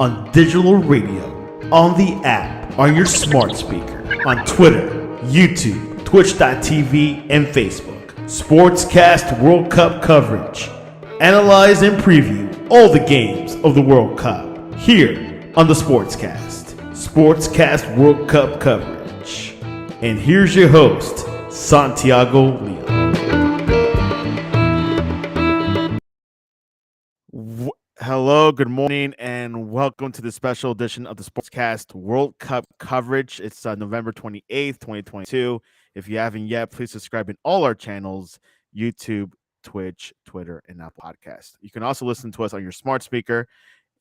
on digital radio, on the app, on your smart speaker, on Twitter, YouTube, Twitch.tv, and Facebook. Sportscast World Cup coverage. Analyze and preview all the games of the World Cup here on the Sportscast. Sportscast World Cup coverage. And here's your host, Santiago Leon. Hello, good morning, and welcome to the special edition of the Sportscast World Cup coverage. It's November 28th, 2022. If you haven't yet, please subscribe in all our channels, YouTube, Twitch, Twitter, and Apple Podcast. You can also listen to us on your smart speaker.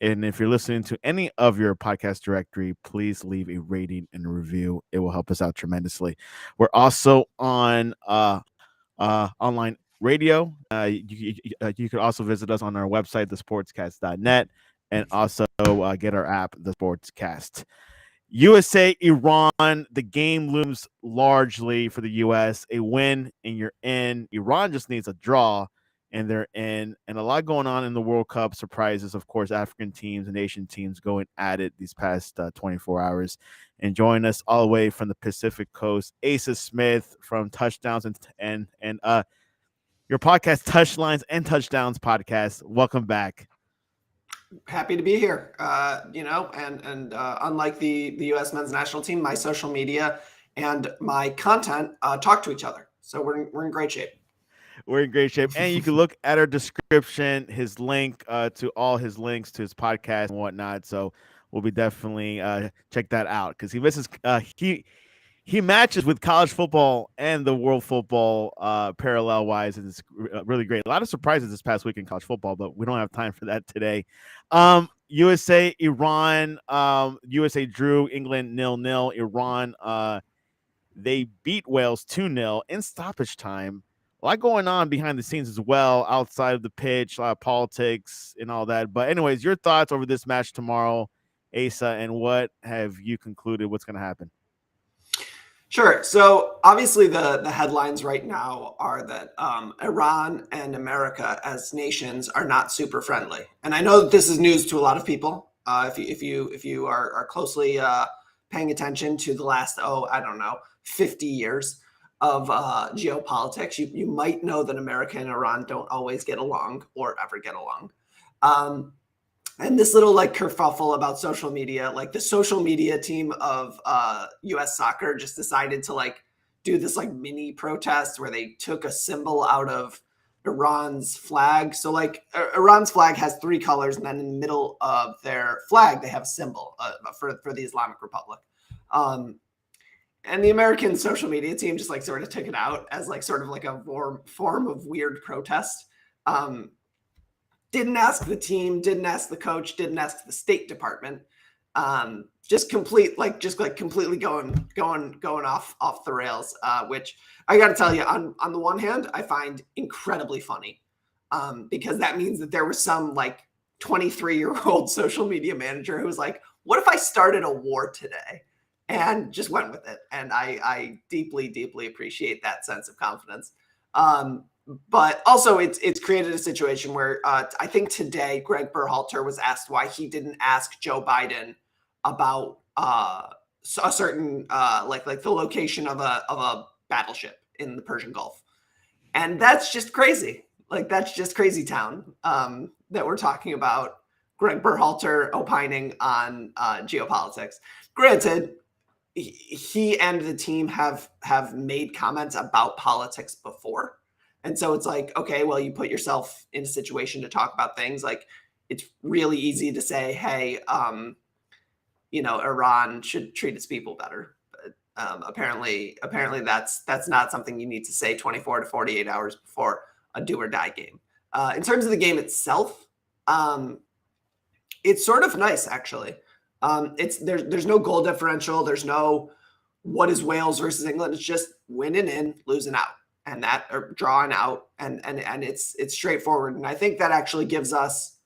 And if you're listening to any of your podcast directory, please leave a rating and a review. It will help us out tremendously. We're also on online radio. You can also visit us on our website, thesportscast.net, and also get our app, The Sportscast. USA, Iran, the game looms largely for the U.S. A win, and you're in. Iran just needs a draw, and they're in. And a lot going on in the World Cup. Surprises, of course, African teams and Asian teams going at it these past 24 hours. And join us all the way from the Pacific Coast, Asa Smith from Touchdowns and your podcast, Touchlines and Touchdowns Podcast. Welcome back. Happy to be here. Unlike the U.S. men's national team, my social media and my content talk to each other. So we're in great shape. We're in great shape. And you can look at our description, his link to all his links to his podcast and whatnot. So we'll be definitely check that out because he misses he matches with college football and the world football parallel wise, and it's really great. A lot of surprises this past week in college football, but we don't have time for that today. USA, Iran, USA drew England 0-0. Iran, they beat Wales 2-0 in stoppage time. A lot going on behind the scenes as well, outside of the pitch, a lot of politics and all that. But anyways, your thoughts over this match tomorrow, Asa, and what have you concluded what's going to happen? Sure. So obviously the headlines right now are that Iran and America as nations are not super friendly. And I know that this is news to a lot of people. If you are closely paying attention to the last, 50 years of geopolitics, you might know that America and Iran don't always get along or ever get along. And this little kerfuffle about social media, the social media team of U.S. soccer just decided to do this mini protest where they took a symbol out of Iran's flag. So Iran's flag has three colors, and then in the middle of their flag, they have a symbol for the Islamic Republic. And the American social media team just sort of took it out as a form of weird protest. Didn't ask the team, didn't ask the coach, didn't ask the State Department. Just completely going off the rails, which I got to tell you, on the one hand, I find incredibly funny because that means that there was some 23-year-old social media manager who was like, what if I started a war today? And just went with it. And I deeply, deeply appreciate that sense of confidence. But also it's created a situation where I think today Greg Berhalter was asked why he didn't ask Joe Biden about a certain the location of a battleship in the Persian Gulf. And that's just crazy. That's just crazy town that we're talking about Greg Berhalter opining on geopolitics. Granted, he and the team have made comments about politics before. And so it's okay, well, you put yourself in a situation to talk about things. It's really easy to say, hey, Iran should treat its people better. But apparently that's not something you need to say 24 to 48 hours before a do or die game. In terms of the game itself, it's sort of nice, actually. There's no goal differential. There's no what is Wales versus England. It's just winning in, losing out. And that are drawing out and it's straightforward. And I think that actually gives us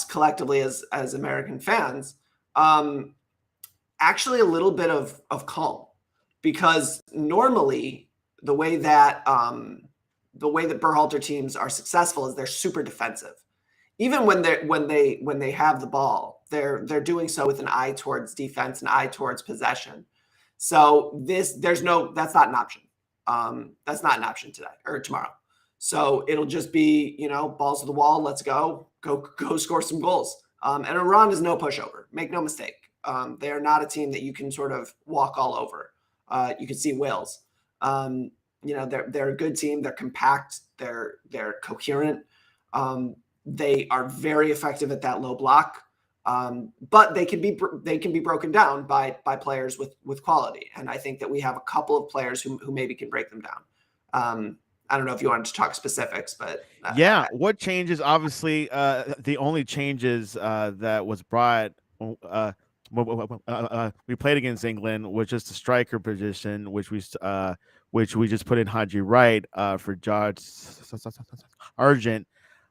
collectively as American fans, actually a little bit of calm, because normally the way that Berhalter teams are successful is they're super defensive. Even when they have the ball, they're doing so with an eye towards defense, an eye towards possession. So that's not an option. That's not an option today or tomorrow. So it'll just be, balls to the wall. Let's go score some goals. And Iran is no pushover. Make no mistake. They are not a team that you can sort of walk all over. You can see Wales. They're a good team. They're compact. They're coherent. They are very effective at that low block. But they can be broken down by players with quality. And I think that we have a couple of players who maybe can break them down. I don't know if you wanted to talk specifics, but what changes? Obviously, the only changes that was brought. We played against England was just the striker position, which we just put in Haji Wright for George Argent.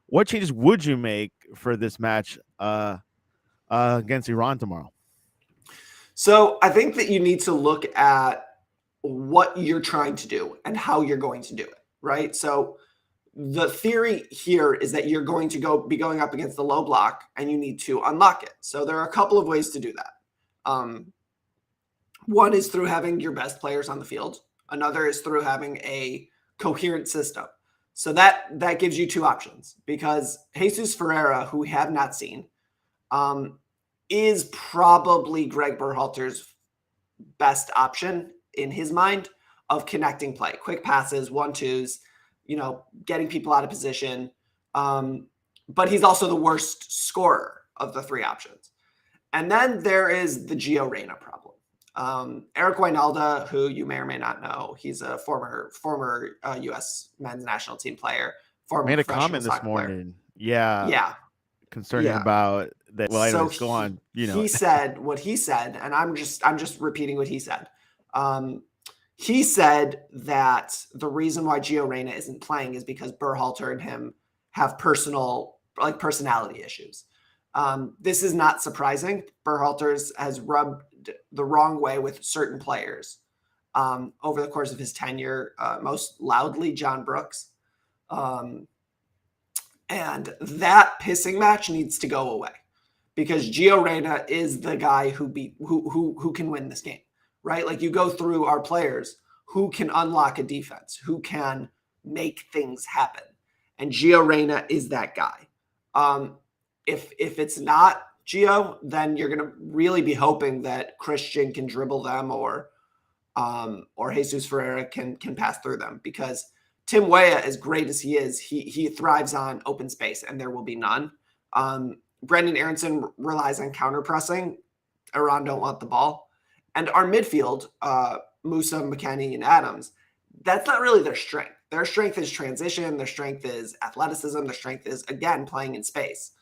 What changes would you make for this match against Iran tomorrow? So I think that you need to look at what you're trying to do and how you're going to do it, right? So the theory here is that you're going to be going up against the low block and you need to unlock it. So there are a couple of ways to do that. One is through having your best players on the field. Another is through having a coherent system. So that gives you two options, because Jesus Ferreira, who we have not seen, is probably Greg Berhalter's best option in his mind of connecting play, quick passes, 1-2s, getting people out of position. But he's also the worst scorer of the three options. And then there is the Gio Reyna problem. Eric Wijnaldum, who you may or may not know, he's a former U.S. men's national team player. Made a comment this morning. Player. Yeah. Concerning about that. Well, anyways, go on. He said what he said, and I'm just repeating what he said. He said that the reason why Gio Reyna isn't playing is because Berhalter and him have personality issues. This is not surprising. Berhalter has rubbed the wrong way with certain players over the course of his tenure, most loudly John Brooks. And that pissing match needs to go away, because Gio Reyna is the guy who can win this game, right? Like, you go through our players who can unlock a defense, who can make things happen. And Gio Reyna is that guy. If it's not Gio, then you're going to really be hoping that Christian can dribble them or Jesus Ferreira can pass through them, because Tim Weah, as great as he is, he thrives on open space, and there will be none. Brendan Aronson relies on counter pressing. Iran don't want the ball. And our midfield, Musa, McKennie, and Adams, that's not really their strength. Their strength is transition. Their strength is athleticism. Their strength is, again, playing in space.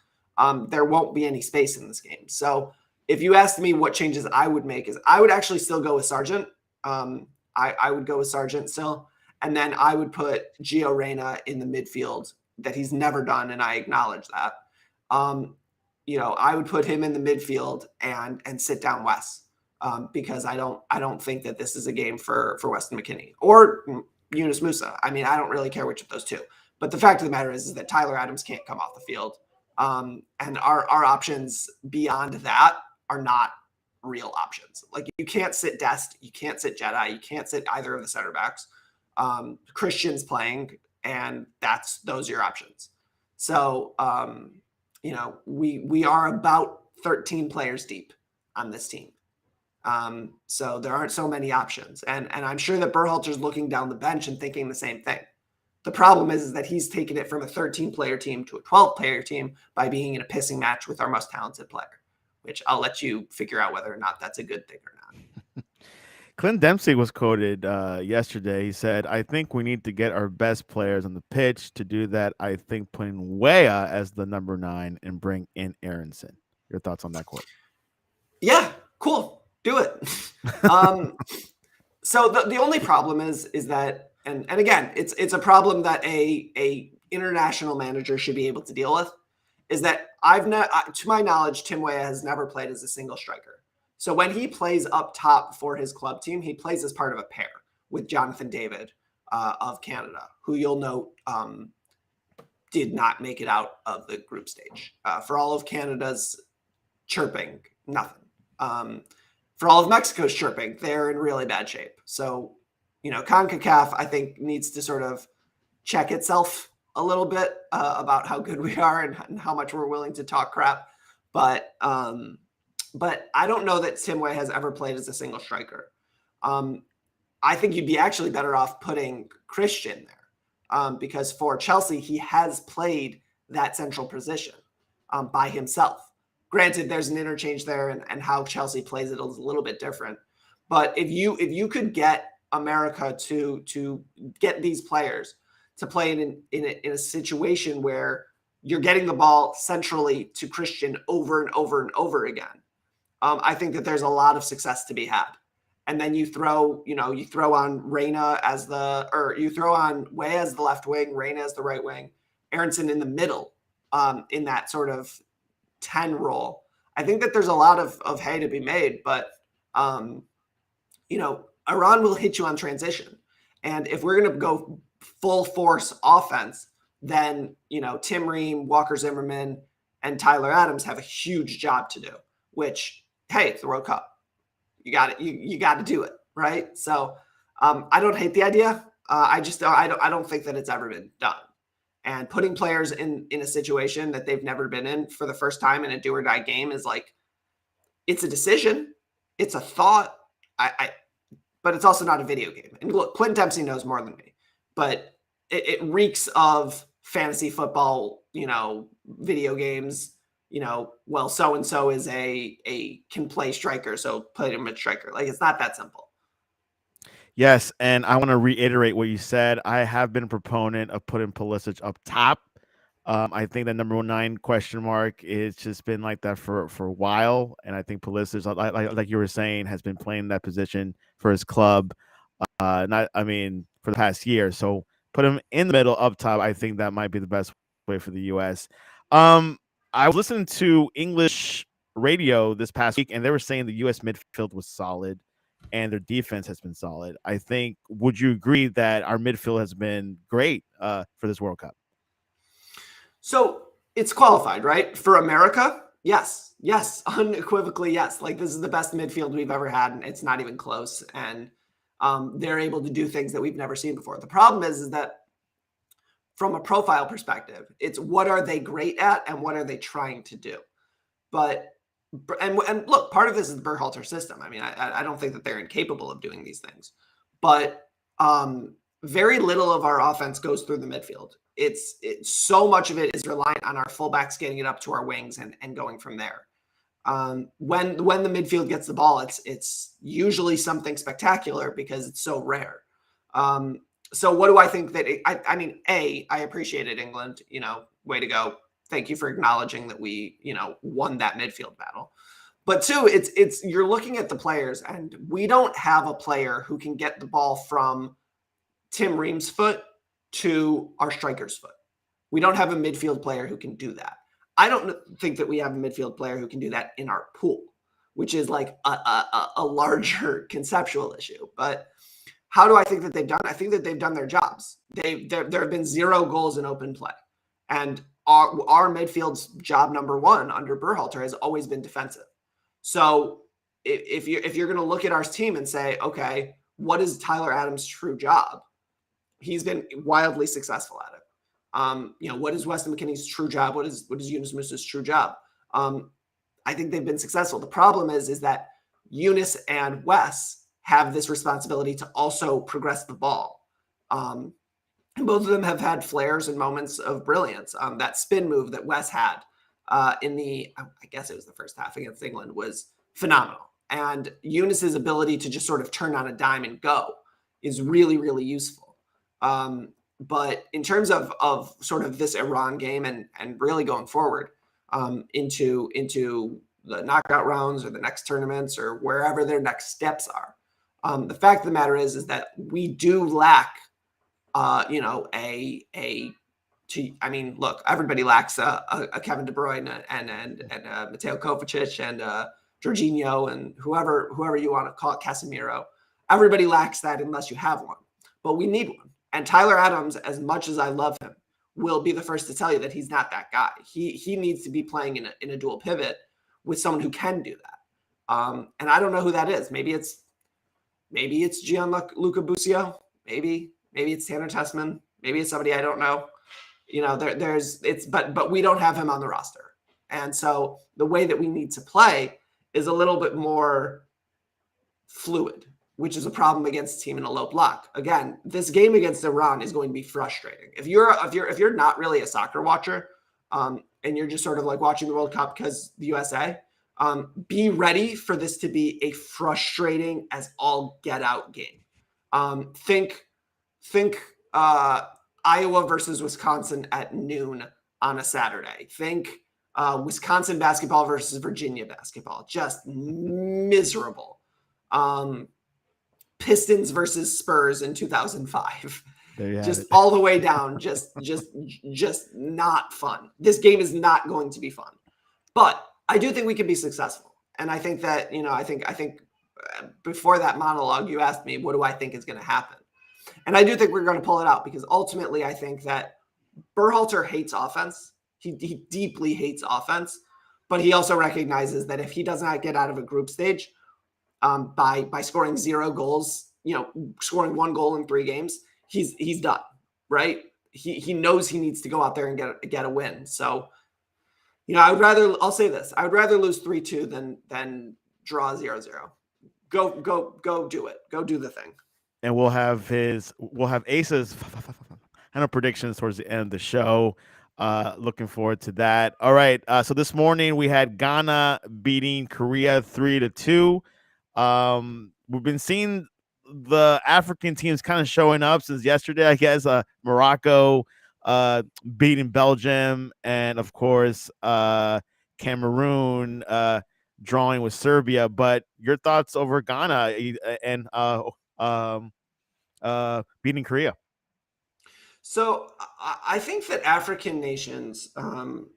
There won't be any space in this game. So if you asked me what changes I would make, is I would actually still go with Sargent. I would go with Sargent still. And then I would put Gio Reyna in the midfield, that he's never done, and I acknowledge that. I would put him in the midfield and sit down Wes, because I don't think that this is a game for Weston McKennie or Yunus Musa. I mean, I don't really care which of those two. But the fact of the matter is that Tyler Adams can't come off the field. And our options beyond that are not real options. Like, you can't sit Dest, you can't sit Jedi, you can't sit either of the center backs. Christian's playing, and those are your options. So, we are about 13 players deep on this team. So there aren't so many options. And I'm sure that Berhalter's looking down the bench and thinking the same thing. The problem is that he's taken it from a 13-player team to a 12-player team by being in a pissing match with our most talented player, which I'll let you figure out whether or not that's a good thing or not. Clint Dempsey was quoted yesterday. He said, "I think we need to get our best players on the pitch. To do that, I think putting Weah as the number 9 and bring in Aronson." Your thoughts on that quote? Yeah, cool. Do it. So the only problem is that, and again, it's a problem that a international manager should be able to deal with, is that to my knowledge, Tim Weah has never played as a single striker. So when he plays up top for his club team, he plays as part of a pair with Jonathan David of Canada, who you'll note did not make it out of the group stage. For all of Canada's chirping, nothing. For all of Mexico's chirping, they're in really bad shape. So, CONCACAF, I think, needs to sort of check itself a little bit about how good we are and how much we're willing to talk crap. But I don't know that Tim Weah has ever played as a single striker. I think you'd be actually better off putting Christian there because for Chelsea, he has played that central position by himself. Granted, there's an interchange there and how Chelsea plays it is a little bit different. But if you could get America to get these players to play in a situation where you're getting the ball centrally to Christian over and over and over again, I think that there's a lot of success to be had. And then you throw on Weah as the left wing, Reyna as the right wing, Aronson in the middle, in that sort of 10 role. I think that there's a lot of hay to be made, but Iran will hit you on transition. And if we're going to go full force offense, then, Tim Ream, Walker Zimmerman, and Tyler Adams have a huge job to do, which, hey, it's the World Cup. You got it. You got to do it. Right. So I don't hate the idea. I don't think that it's ever been done. And putting players in a situation that they've never been in for the first time in a do or die game is like, it's a decision. It's a thought. But it's also not a video game. And look, Quentin Dempsey knows more than me, but it reeks of fantasy football, video games, well, so-and-so is can play striker, so play him at striker. Like, it's not that simple. Yes, and I want to reiterate what you said. I have been a proponent of putting Pulisic up top. I think that number 9 question mark is just been like that for a while, and I think Pulisic, like you were saying, has been playing that position for his club. For the past year. So put him in the middle, up top. I think that might be the best way for the U.S. I was listening to English radio this past week, and they were saying the U.S. midfield was solid and their defense has been solid. I think, would you agree that our midfield has been great for this World Cup? So it's qualified, right? For America? Yes, unequivocally, yes. Like, this is the best midfield we've ever had, and it's not even close. And they're able to do things that we've never seen before. The problem is that from a profile perspective, it's what are they great at and what are they trying to do? And look, part of this is the Berhalter system. I mean, I don't think that they're incapable of doing these things, but very little of our offense goes through the midfield. It's so much of it is reliant on our fullbacks getting it up to our wings and going from there. When the midfield gets the ball, it's usually something spectacular because it's so rare. So what do I think that I appreciated England, way to go. Thank you for acknowledging that we, won that midfield battle. But 2, it's you're looking at the players, and we don't have a player who can get the ball from Tim Ream's foot to our striker's foot. We don't have a midfield player who can do that. I don't think that we have a midfield player who can do that in our pool, which is like a larger conceptual issue. But how do I think that they've done? I think that they've done their jobs. There have been 0 goals in open play. And our midfield's job number 1 under Berhalter has always been defensive. So if you're going to look at our team and say, okay, what is Tyler Adams' true job? He's been wildly successful at it. What is Weston McKennie's true job? What is Yunus Musa's true job? I think they've been successful. The problem is that Yunus and Wes have this responsibility to also progress the ball. And both of them have had flares and moments of brilliance. That spin move that Wes had I guess it was the first half against England was phenomenal. And Yunus's ability to just sort of turn on a dime and go is really, really useful. But in terms of sort of this Iran game and really going forward into the knockout rounds or the next tournaments or wherever their next steps are, the fact of the matter is that we do lack, look, everybody lacks a Kevin De Bruyne and Mateo Kovacic and Jorginho and whoever you want to call it, Casemiro. Everybody lacks that unless you have one, but we need one. And Tyler Adams, as much as I love him, will be the first to tell you that he's not that guy. He needs to be playing in a dual pivot with someone who can do that. And I don't know who that is. Maybe it's Gianluca Busio. Maybe it's Tanner Tessman. Maybe it's somebody I don't know. But we don't have him on the roster. And so the way that we need to play is a little bit more fluid, which is a problem against a team in a low block. Again, this game against Iran is going to be frustrating. If you're not really a soccer watcher, and you're just sort of like watching the World Cup because the USA, be ready for this to be a frustrating as all get out game. Think Iowa versus Wisconsin at noon on a Saturday. Think Wisconsin basketball versus Virginia basketball. Just miserable. Pistons versus Spurs in 2005. Just all the way down. Just not fun. This game is not going to be fun. But I do think we can be successful. And I think that, I think before that monologue, you asked me, what do I think is going to happen? And I do think we're going to pull it out because ultimately I think that Berhalter hates offense. He deeply hates offense, but he also recognizes that if he does not get out of a group stage by scoring 0 goals, scoring 1 goal in 3 games, he's done, right? He knows he needs to go out there and get a win. So, I'll say this. I would rather lose 3-2 than draw 0-0. Go do it. Go do the thing. And we'll have Asa's predictions towards the end of the show. Looking forward to that. All right. So this morning we had Ghana beating Korea 3-2. We've been seeing the African teams kind of showing up since yesterday, I guess. Morocco beating Belgium, and of course Cameroon drawing with Serbia. But your thoughts over Ghana and beating Korea? So I think that African nations,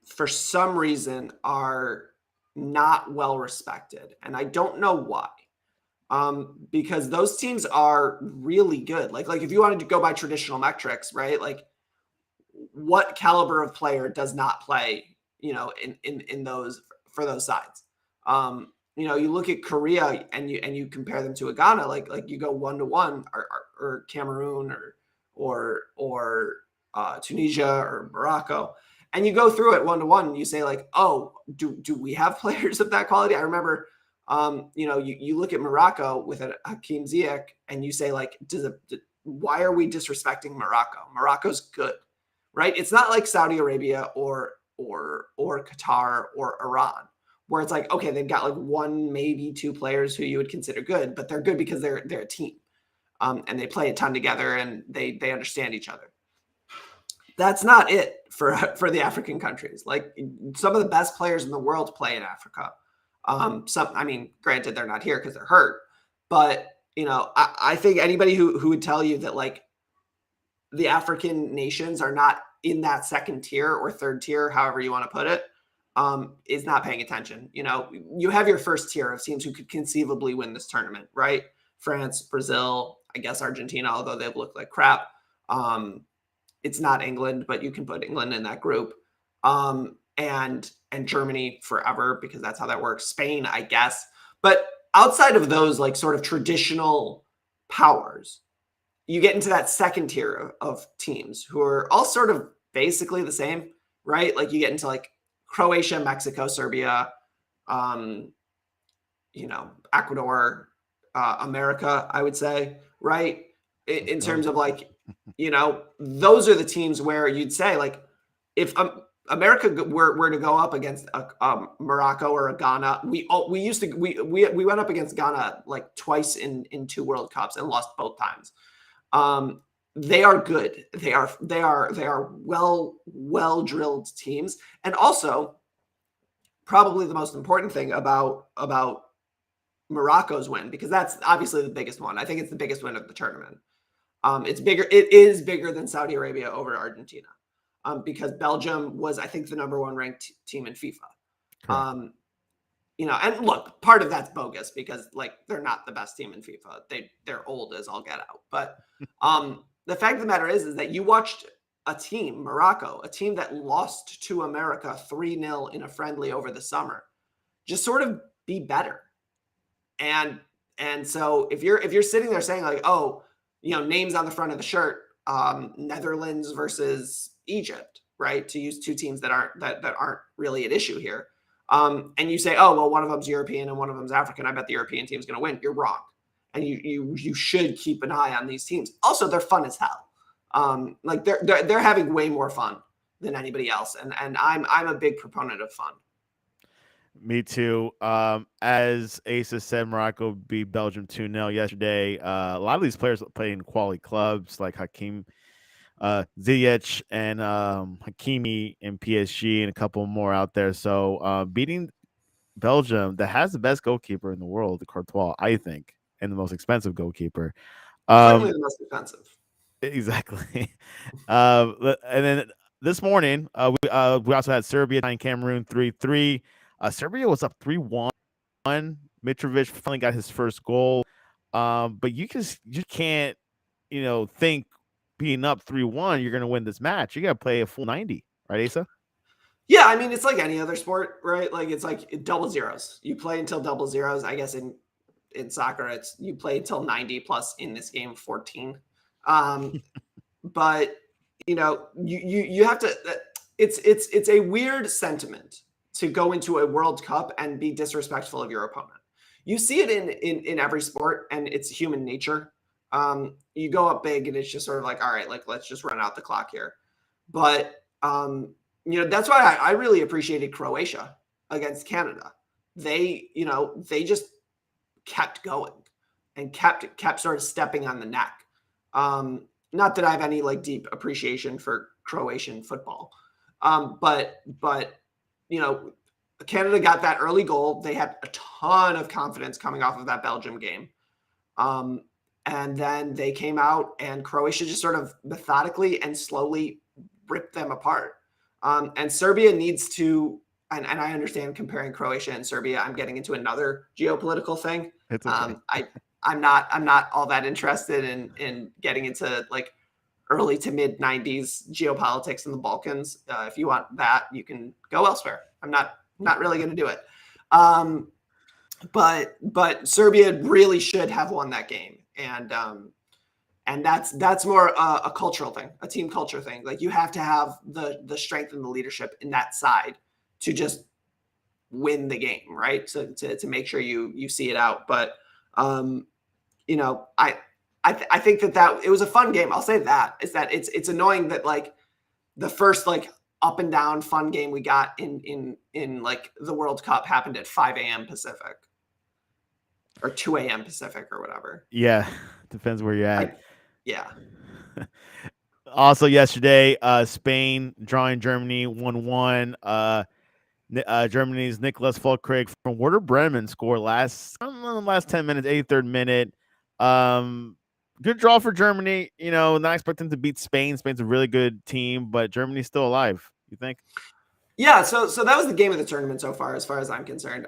for some reason, are not well respected, and I don't know why. Because those teams are really good. Like if you wanted to go by traditional metrics, right? Like what caliber of player does not play, in those for those sides. You look at Korea and you compare them to a Ghana, like you go 1-1 or Cameroon or Tunisia or Morocco, and you go through it 1-1 and you say like, oh, do we have players of that quality? I remember, you look at Morocco with Hakim Ziyech and you say like, why are we disrespecting Morocco? Morocco's good, right? It's not like Saudi Arabia or Qatar or Iran, where it's like, okay, they've got like 1, maybe 2 players who you would consider good, but they're good because they're a team. And they play a ton together and they understand each other. That's not it for the African countries. Like some of the best players in the world play in Africa. Granted they're not here because they're hurt, but I think anybody who would tell you that like the African nations are not in that second tier or third tier, however you want to put it, is not paying attention. You have your first tier of teams who could conceivably win this tournament, right? France, Brazil, I guess Argentina, although they've looked like crap. It's not England, but you can put England in that group. And Germany forever, because that's how that works. Spain, I guess. But outside of those like sort of traditional powers, you get into that second tier of teams who are all sort of basically the same, right? Like you get into like Croatia, Mexico, Serbia, Ecuador, America, I would say, right? In terms of like, those are the teams where you'd say like, if America were to go up against a Morocco or a Ghana, we went up against Ghana like twice in 2 World Cups and lost both times. They are good. They are well drilled teams, and also probably the most important thing about Morocco's win, because that's obviously the biggest one. I think it's the biggest win of the tournament. It's bigger. It is bigger than Saudi Arabia over Argentina, because Belgium was, I think, the number 1 ranked team in FIFA. And look, part of that's bogus because like they're not the best team in FIFA. They're old as all get out. But the fact of the matter is that you watched a team, Morocco, a team that lost to America 3-0 in a friendly over the summer, just sort of be better. And so if you're sitting there saying like, oh, names on the front of the shirt, Netherlands versus Egypt, right? To use two teams that aren't really at issue here. And you say, oh, well, one of them's European and one of them's African. I bet the European team's going to win. You're wrong. And you should keep an eye on these teams. Also, they're fun as hell. Like they're having way more fun than anybody else. And I'm a big proponent of fun. Me too. As Asa said, Morocco beat Belgium 2-0 yesterday. A lot of these players play in quality clubs like Hakim Ziyech and Hakimi in PSG and a couple more out there. So beating Belgium, that has the best goalkeeper in the world, Courtois, I think, and the most expensive goalkeeper. Certainly the most expensive. Exactly. And then this morning, we also had Serbia tying Cameroon 3-3. Serbia was up 3-1. Mitrovic finally got his first goal. But you can't, think being up 3-1, you're going to win this match. You got to play a full 90, right, Asa? Yeah, I mean, it's like any other sport, right? Like it's like double zeros. You play until double zeros. I guess in soccer, it's you play until 90 plus in this game 14. But you have to. It's a weird sentiment to go into a World Cup and be disrespectful of your opponent. You see it in every sport, and it's human nature. You go up big, and it's just sort of like, all right, like let's just run out the clock here. But that's why I really appreciated Croatia against Canada. They just kept going and kept sort of stepping on the neck. Not that I have any like deep appreciation for Croatian football. But Canada got that early goal. They had a ton of confidence coming off of that Belgium game. And then they came out and Croatia just sort of methodically and slowly ripped them apart. And Serbia needs to, and I understand comparing Croatia and Serbia, I'm getting into another geopolitical thing. It's okay. I'm not all that interested in getting into like early to mid 90s geopolitics in the Balkans. If you want that, you can go elsewhere. I'm not really going to do it. But Serbia really should have won that game. And that's more a cultural thing, a team culture thing. Like you have to have the strength and the leadership in that side to just win the game, right? So to make sure you see it out. But I think that it was a fun game. I'll say that is that it's annoying that like the first like up and down fun game we got in like the World Cup happened at 5 a.m. Pacific or 2 a.m. Pacific or whatever. Yeah, depends where you're at. Yeah. Also yesterday, Spain drawing Germany 1-1. Germany's Nicholas Füllkrug from Werder Bremen scored last 10 minutes, 83rd minute. Good draw for Germany. Not expecting to beat Spain. Spain's a really good team, but Germany's still alive. You think? Yeah, so that was the game of the tournament so far, as far as I'm concerned.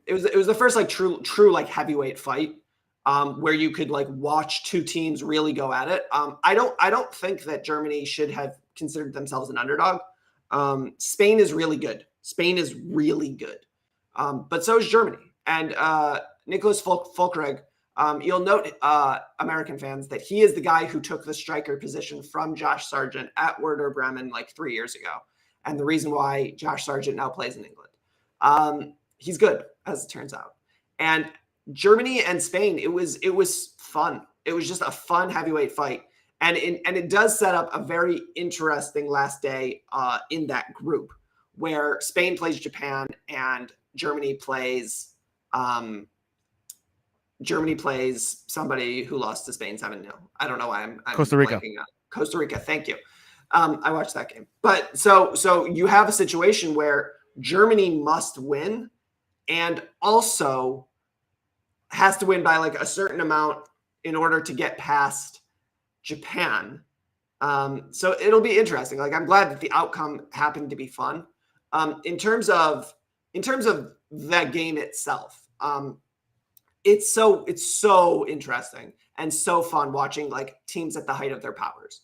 It was the first like true like heavyweight fight where you could like watch two teams really go at it. I don't think that Germany should have considered themselves an underdog. Spain is really good. But so is Germany. And Nicholas Füllkrug, you'll note, American fans, that he is the guy who took the striker position from Josh Sargent at Werder Bremen like 3 years ago. And the reason why Josh Sargent now plays in England. He's good, as it turns out. And Germany and Spain, it was fun. It was just a fun heavyweight fight. And it does set up a very interesting last day in that group where Spain plays Japan and Germany plays somebody who lost to Spain 7-0. I don't know why I'm Costa Rica. Costa Rica, thank you. I watched that game. But so you have a situation where Germany must win and also has to win by like a certain amount in order to get past Japan. So it'll be interesting. Like I'm glad that the outcome happened to be fun. In terms of that game itself, it's so interesting and so fun watching like teams at the height of their powers.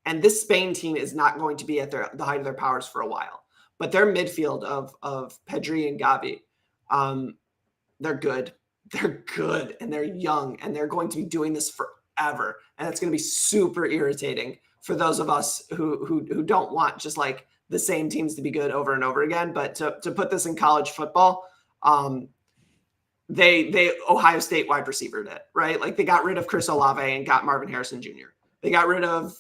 And this Spain team is not going to be at the height of their powers for a while. But their midfield of Pedri and Gavi They're good. They're good, and they're young, and they're going to be doing this forever. And it's going to be super irritating for those of us who don't want just like the same teams to be good over and over again. But to put this in college football, they Ohio State wide receivered it, right? Like they got rid of Chris Olave and got Marvin Harrison Jr. They got rid of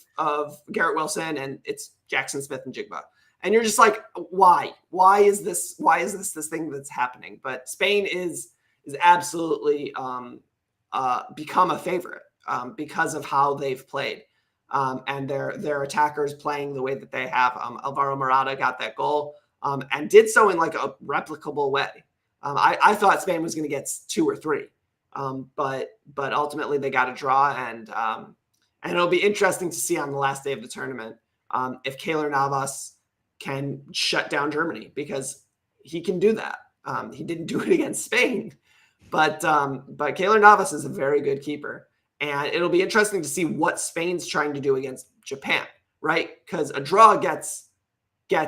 Garrett Wilson, and it's Jackson Smith and Jigba. And you're just like, why? Why is this this thing that's happening? But Spain is absolutely become a favorite because of how they've played. And their attackers playing the way that they have. Alvaro Morata got that goal and did so in like a replicable way. I thought Spain was going to get 2 or 3, but ultimately they got a draw, and it'll be interesting to see on the last day of the tournament if Keylor Navas can shut down Germany, because he can do that. He didn't do it against Spain, but Keylor Navas is a very good keeper, and it'll be interesting to see what Spain's trying to do against Japan, right? Because a draw gets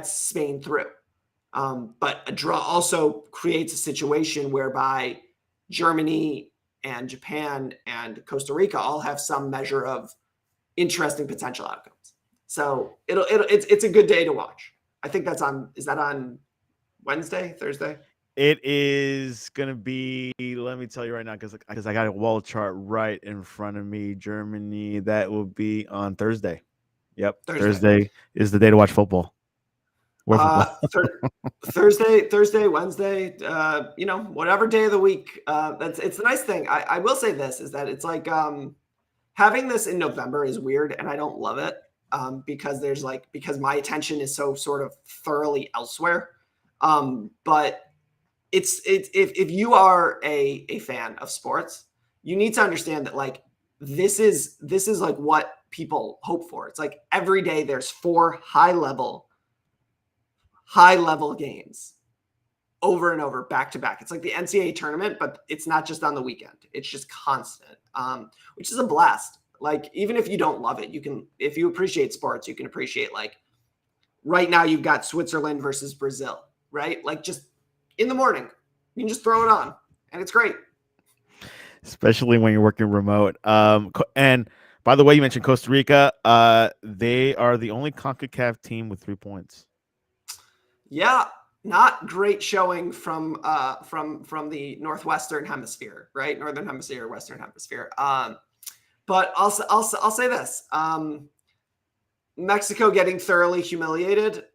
Spain through. But a draw also creates a situation whereby Germany and Japan and Costa Rica all have some measure of interesting potential outcomes. So it's a good day to watch. I think is that on Wednesday, Thursday? It is going to be, let me tell you right now, because I got a wall chart right in front of me. Germany, that will be on Thursday. Yep. Thursday is the day to watch football. Thursday, Wednesday, whatever day of the week. It's the nice thing. I will say this is that it's like having this in November is weird, and I don't love it because because my attention is so sort of thoroughly elsewhere. But it's if you are a fan of sports, you need to understand that like this is like what people hope for. It's like every day there's 4 high level games over and over, back to back. It's like the NCAA tournament, but it's not just on the weekend. It's just constant, which is a blast. Like, even if you don't love it, if you appreciate sports, you can appreciate, like, right now you've got Switzerland versus Brazil, right? Like, just in the morning, you can just throw it on, and it's great. Especially when you're working remote. And by the way, you mentioned Costa Rica. They are the only CONCACAF team with 3 points. Yeah, not great showing from the Northwestern Hemisphere, right? Northern Hemisphere, Western Hemisphere. But I'll say this: Mexico getting thoroughly humiliated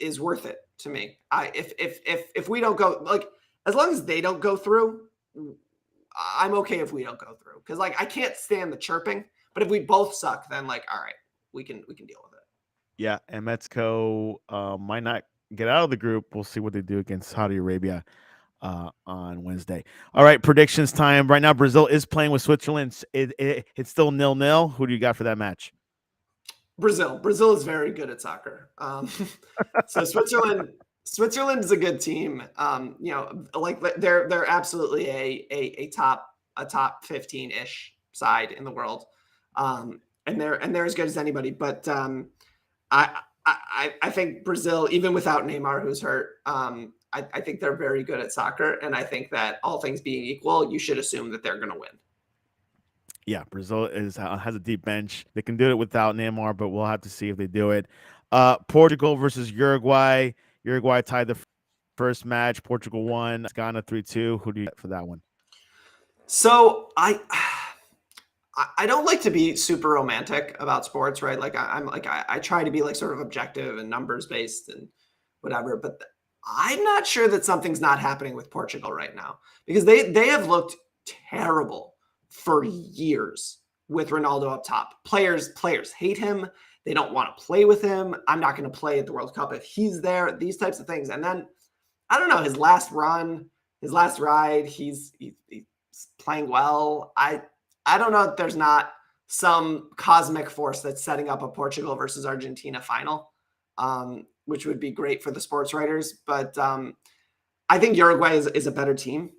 is worth it to me. If we don't go, like, as long as they don't go through, I'm okay if we don't go through, because like I can't stand the chirping. But if we both suck, then like, all right, we can deal with it. Yeah, and Mexico might not get out of the group. We'll see what they do against Saudi Arabia on Wednesday. All right, predictions time. Right now, Brazil is playing with Switzerland. It's still 0-0. Who do you got for that match? Brazil is very good at soccer. So Switzerland is a good team. Like they're absolutely a top 15-ish side in the world. And they're as good as anybody. But I think Brazil, even without Neymar, who's hurt, I think they're very good at soccer. And I think that all things being equal, you should assume that they're going to win. Yeah, Brazil has a deep bench. They can do it without Neymar, but we'll have to see if they do it. Portugal versus Uruguay. Uruguay tied the first match. Portugal won. Ghana 3-2. Who do you get for that one? So I don't like to be super romantic about sports, right? Like I try to be like sort of objective and numbers based and whatever, but I'm not sure that something's not happening with Portugal right now, because they have looked terrible for years with Ronaldo up top. Players hate him. They don't want to play with him. I'm not going to play at the World Cup if he's there, these types of things. And then, I don't know, his last ride, he's playing well. I don't know if there's not some cosmic force that's setting up a Portugal versus Argentina final, which would be great for the sports writers. But I think Uruguay is a better team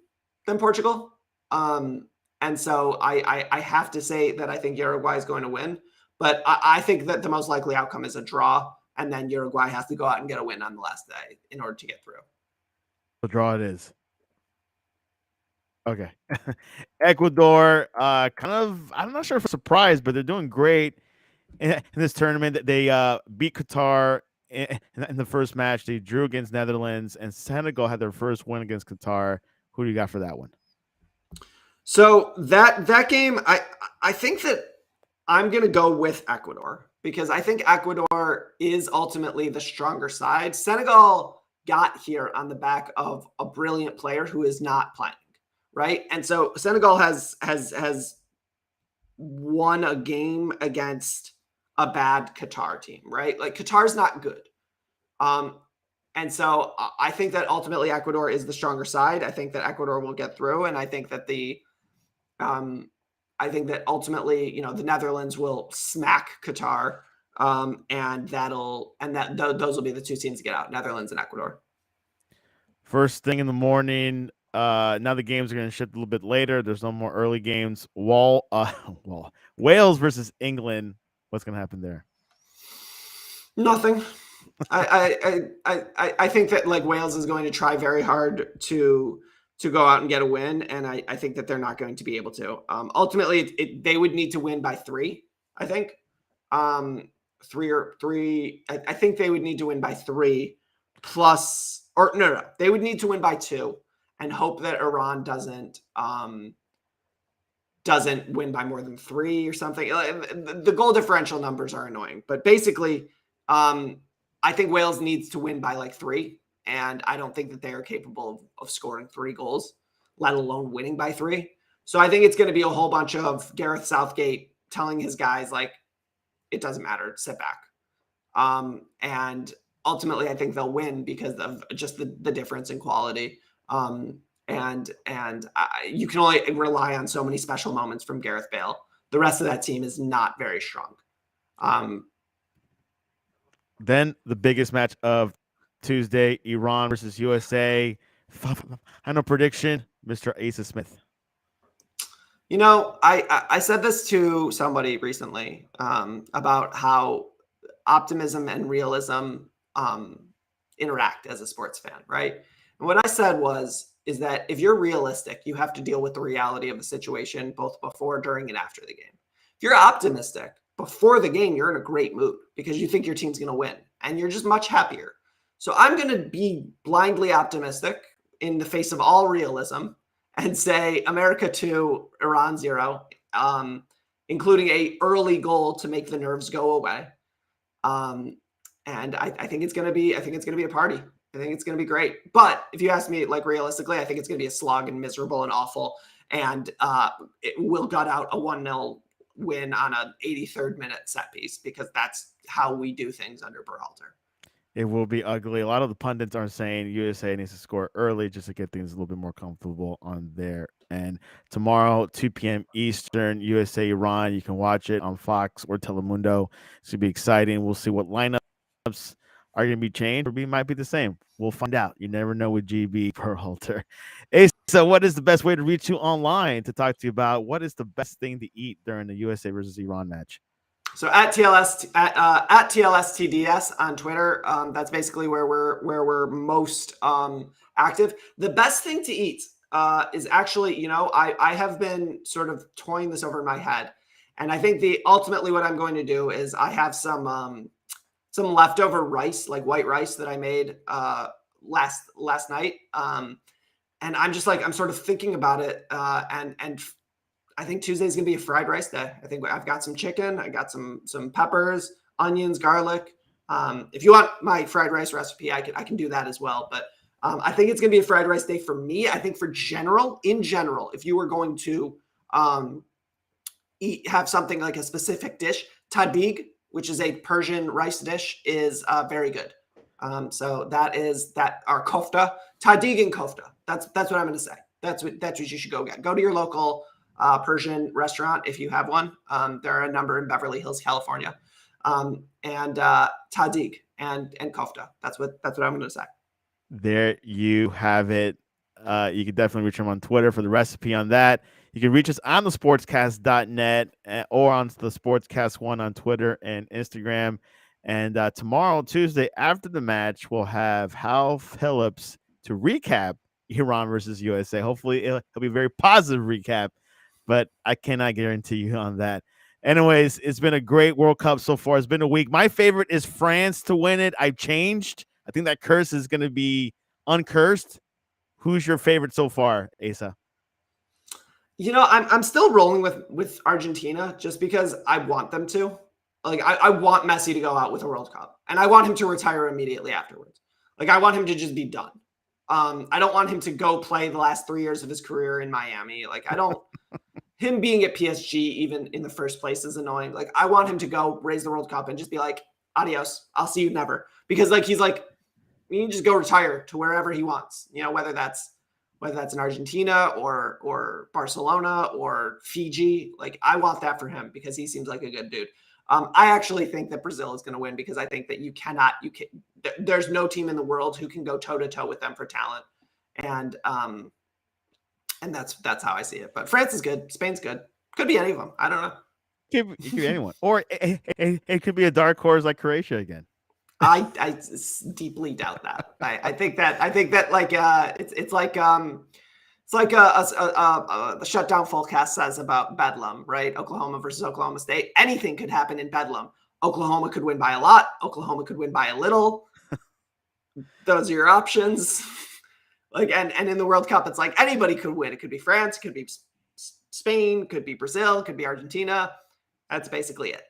than Portugal. And so I have to say that I think Uruguay is going to win. But I think that the most likely outcome is a draw, and then Uruguay has to go out and get a win on the last day in order to get through. The draw it is. Okay. Ecuador, I'm not sure if it's a surprise, but they're doing great in this tournament. They beat Qatar in the first match. They drew against Netherlands, and Senegal had their first win against Qatar. Who do you got for that one? So that game, I think that I'm going to go with Ecuador because I think Ecuador is ultimately the stronger side. Senegal got here on the back of a brilliant player who is not playing, right? And so Senegal has won a game against a bad Qatar team, right? Like Qatar's not good. Um, and so I think that ultimately Ecuador is the stronger side. I think that Ecuador will get through, and I think that um, I think that ultimately, the Netherlands will smack Qatar, and those will be the two teams to get out: Netherlands and Ecuador. First thing in the morning. Now the games are going to shift a little bit later. There's no more early games. Wales versus England. What's going to happen there? Nothing. I think that like Wales is going to try very hard to go out and get a win, and I think that they're not going to be able to. Ultimately, they would need to win by 3. I think 3. I think they would need to win by 3 plus, or no, they would need to win by 2 and hope that Iran doesn't win by more than 3 or something. The goal differential numbers are annoying, but basically, I think Wales needs to win by like 3, and I don't think that they are capable of scoring 3 goals, let alone winning by 3. So I think it's going to be a whole bunch of Gareth Southgate telling his guys, like, it doesn't matter, sit back. And ultimately, I think they'll win because of just the difference in quality. And you can only rely on so many special moments from Gareth Bale. The rest of that team is not very strong. Then the biggest match of Tuesday, Iran versus USA. Final prediction, Mr. Asa Smith. I said this to somebody recently about how optimism and realism interact as a sports fan, right? And what I said is that if you're realistic, you have to deal with the reality of the situation both before, during, and after the game. If you're optimistic, before the game, you're in a great mood because you think your team's going to win and you're just much happier. So I'm going to be blindly optimistic in the face of all realism and say America 2, Iran 0, including a early goal to make the nerves go away. And I think it's going to be a party. I think it's going to be great. But if you ask me, like, realistically, I think it's going to be a slog and miserable and awful. And it will gut out a 1-0 win on an 83rd minute set piece because that's how we do things under Berhalter. It will be ugly. A lot of the pundits are saying USA needs to score early just to get things a little bit more comfortable on their end. Tomorrow, 2 p.m. Eastern, USA Iran. You can watch it on Fox or Telemundo. It's going to be exciting. We'll see what lineups are going to be changed or might be the same. We'll find out. You never know with GB Berhalter. Hey, so what is the best way to reach you online to talk to you about what is the best thing to eat during the USA versus Iran match? So at TLSTDS on Twitter, that's basically where we're most active. The best thing to eat is actually, I have been sort of toying this over in my head, and I think ultimately what I'm going to do is I have some leftover rice, like white rice that I made last night, and I'm just like I'm sort of thinking about it, and I think Tuesday's gonna be a fried rice day. I think I've got some chicken, I got some peppers, onions, garlic. If you want my fried rice recipe, I can do that as well. But I think it's gonna be a fried rice day for me. I think in general, if you were going to have something like a specific dish, tadig, which is a Persian rice dish, is very good. So that is our kofta, tadig and kofta. That's what I'm gonna say. That's what you should go get. Go to your local Persian restaurant if you have one. There are a number in Beverly Hills, California, and tadig and kofta. That's what I'm going to say. There you have it. You can definitely reach him on Twitter for the recipe on that. You can reach us on the sportscast.net or on the Sportscast1 on Twitter and Instagram. And tomorrow, Tuesday, after the match, we'll have Hal Phillips to recap Iran versus USA. Hopefully, it'll be a very positive recap, but I cannot guarantee you on that. Anyways, it's been a great World Cup so far. It's been a week. My favorite is France to win it. I've changed. I think that curse is going to be uncursed. Who's your favorite so far, Asa? I'm still rolling with Argentina just because I want them to. Like, I want Messi to go out with a World Cup, and I want him to retire immediately afterwards. Like, I want him to just be done. I don't want him to go play the last 3 years of his career in Miami. Like, I don't. Him being at PSG even in the first place is annoying. Like, I want him to go raise the World Cup and just be like, adios, I'll see you never. Because like, he's like, he can just go retire to wherever he wants, whether that's in Argentina or Barcelona or Fiji. Like, I want that for him because he seems like a good dude. I actually think that Brazil is going to win because I think that there's no team in the world who can go toe to toe with them for talent. And that's how I see it. But France is good. Spain's good. Could be any of them. I don't know. It could be anyone. Or it could be a dark horse like Croatia again. I deeply doubt that. I think that like it's like the shutdown forecast says about Bedlam, right? Oklahoma versus Oklahoma State. Anything could happen in Bedlam. Oklahoma could win by a lot. Oklahoma could win by a little. Those are your options. Like, and in the World Cup, it's like anybody could win. It could be France, it could be Spain, could be Brazil, it could be Argentina. That's basically it.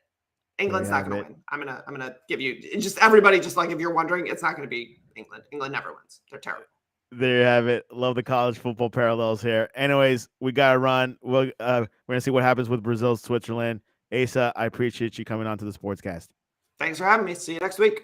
England's not going to win. I'm gonna give you just everybody. Just like if you're wondering, it's not going to be England. England never wins. They're terrible. There you have it. Love the college football parallels here. Anyways, we gotta run. We're gonna see what happens with Brazil, Switzerland. Asa, I appreciate you coming on to the Sportscast. Thanks for having me. See you next week.